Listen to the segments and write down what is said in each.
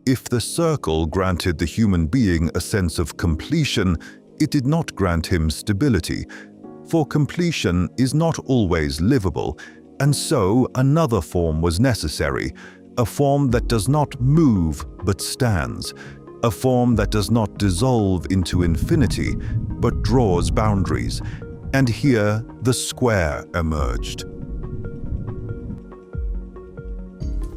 If the circle granted the human being a sense of completion, it did not grant him stability, for completion is not always livable, and so another form was necessary, a form that does not move but stands, a form that does not dissolve into infinity but draws boundaries, and here the square emerged.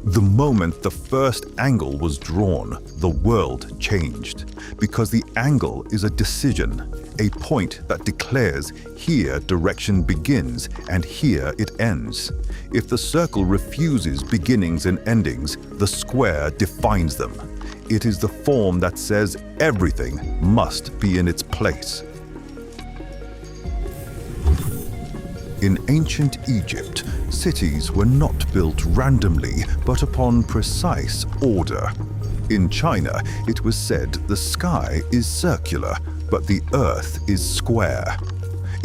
The moment the first angle was drawn, the world changed, because the angle is a decision, a point that declares here direction begins and here it ends. If the circle refuses beginnings and endings, the square defines them. It is the form that says everything must be in its place. In ancient Egypt, cities were not built randomly, but upon precise order. In China, it was said the sky is circular, but the earth is square.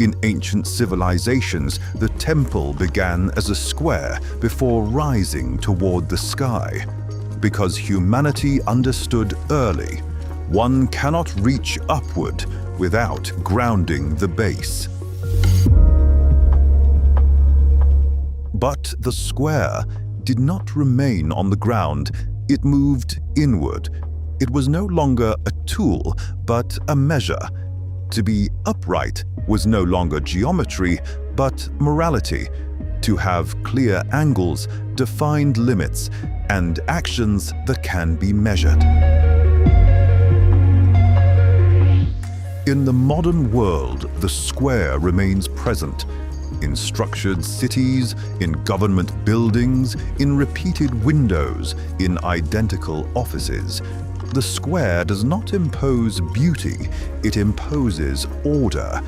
In ancient civilizations, the temple began as a square before rising toward the sky. Because humanity understood early, one cannot reach upward without grounding the base. But the square did not remain on the ground, it moved inward. It was no longer a tool, but a measure. To be upright was no longer geometry, but morality. To have clear angles, defined limits, and actions that can be measured. In the modern world, the square remains present. In structured cities, in government buildings, in repeated windows, in identical offices. The square does not impose beauty, it imposes order.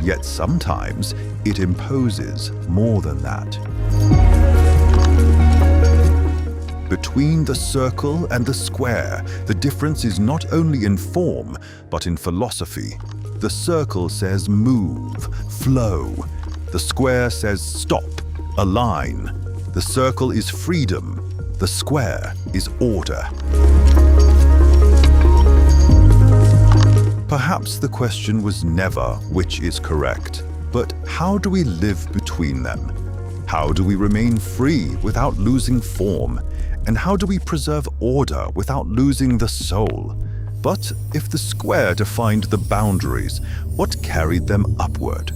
Yet sometimes it imposes more than that. Between the circle and the square, the difference is not only in form, but in philosophy. The circle says move, flow. The square says stop, align. The circle is freedom, the square is order. Perhaps the question was never which is correct, but how do we live between them? How do we remain free without losing form? And how do we preserve order without losing the soul? But if the square defined the boundaries, what carried them upward?